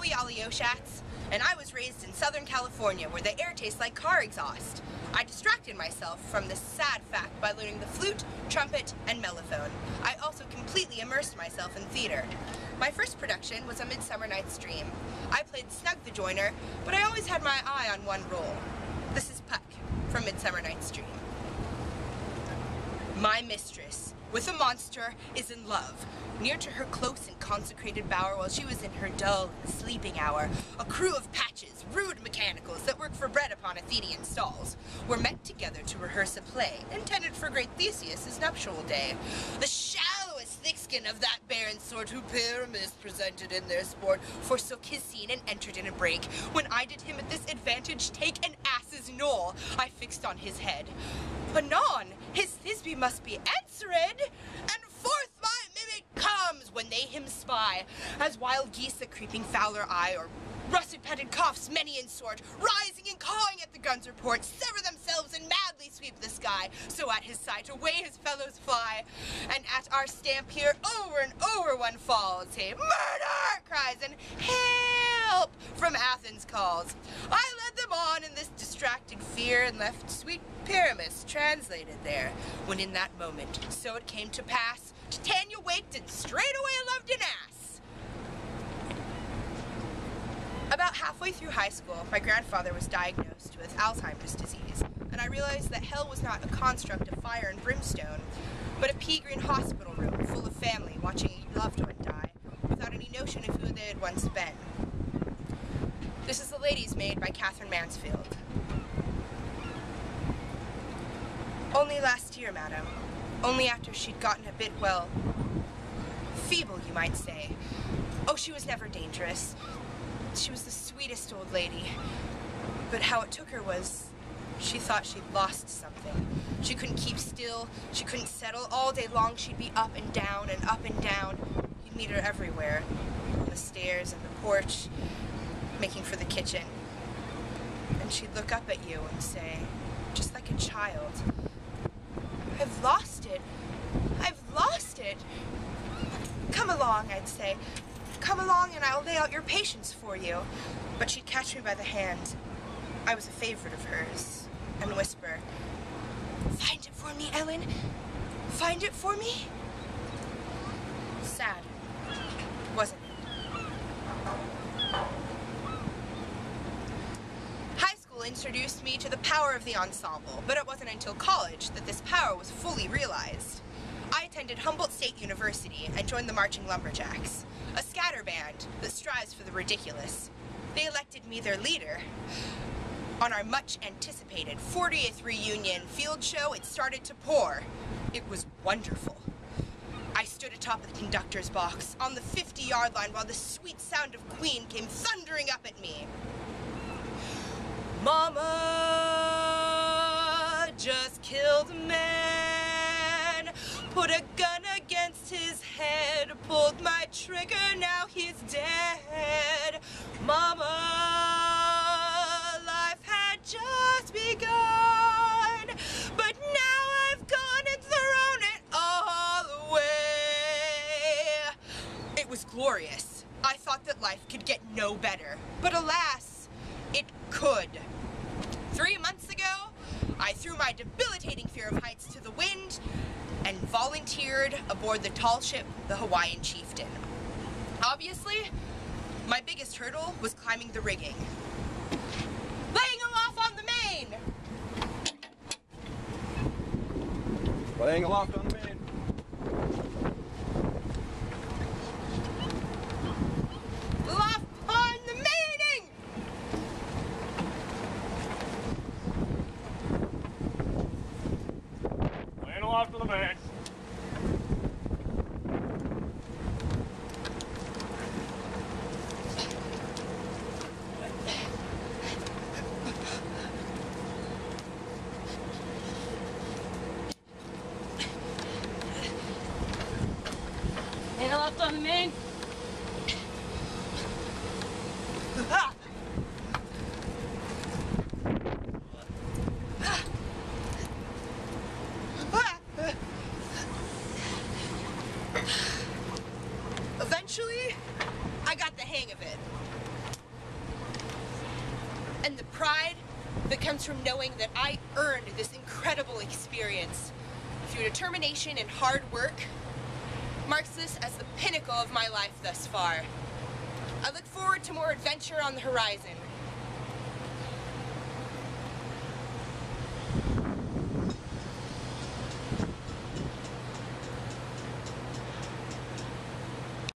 Joey Ali-Oshatz, and I was raised in Southern California where the air tastes like car exhaust. I distracted myself from this sad fact by learning the flute, trumpet, and mellophone. I also completely immersed myself in theater. My first production was A Midsummer Night's Dream. I played Snug the Joiner, but I always had my eye on one role. This is Puck from Midsummer Night's Dream. My mistress, with a monster, is in love. Near to her close and consecrated bower while she was in her dull and sleeping hour, a crew of patches, rude mechanicals that work for bread upon Athenian stalls, were met together to rehearse a play intended for great Theseus' nuptial day. The shallowest thickskin of that barren sort who Pyramus presented in their sport forsook his scene and entered in a break. When I did him at this advantage take an ass's knoll, I fixed on his head. Anon, his Thisbe must be answered, and forth my mimic comes when they him spy, as wild geese a creeping fowler eye, or russet-petted coughs many in sort, rising and cawing at the gun's report, sever themselves and madly sweep the sky, so at his sight away his fellows fly, and at our stamp here over and over one falls, he murder cries and help from Athens calls. I led them on in this distracted fear and left sweet Pyramus translated there, when in that moment so it came to pass, Titania waked and straightway loved an ass. About halfway through high school, my grandfather was diagnosed with Alzheimer's disease, and I realized that hell was not a construct of fire and brimstone, but a pea-green hospital room full of family watching a loved one die, without any notion of who they had once been. This is The Lady's Maid by Catherine Mansfield. Only last year, madam. Only after she'd gotten a bit, well, feeble, you might say. Oh, she was never dangerous. She was the sweetest old lady. But how it took her was, she thought she'd lost something. She couldn't keep still. She couldn't settle. All day long she'd be up and down and up and down. You'd meet her everywhere. On the stairs and the porch, making for the kitchen. And she'd look up at you and say, just like a child, I've lost it. I've lost it. Come along, I'd say. Come along and I'll lay out your patience for you. But she'd catch me by the hand. I was a favorite of hers. And whisper, find it for me, Ellen. Find it for me. Sad, wasn't it? Introduced me to the power of the ensemble, but it wasn't until college that this power was fully realized. I attended Humboldt State University and joined the Marching Lumberjacks, a scatter band that strives for the ridiculous. They elected me their leader. On our much-anticipated 40th reunion field show, it started to pour. It was wonderful. I stood atop the conductor's box on the 50-yard line while the sweet sound of Queen came thundering up at me. Mama just killed a man, put a gun against his head, pulled my trigger, now he's dead. Mama, life had just begun, but now I've gone and thrown it all away. It was glorious. I thought that life could get no better, but alas, it could. 3 months ago, I threw my debilitating fear of heights to the wind and volunteered aboard the tall ship, the Hawaiian Chieftain. Obviously, my biggest hurdle was climbing the rigging. Laying aloft on the main! Laying aloft on the main. Off to the main. And left on the main. Eventually, I got the hang of it. and the pride that comes from knowing that I earned this incredible experience through determination and hard work marks this as the pinnacle of my life thus far. I look forward to more adventure on the horizon.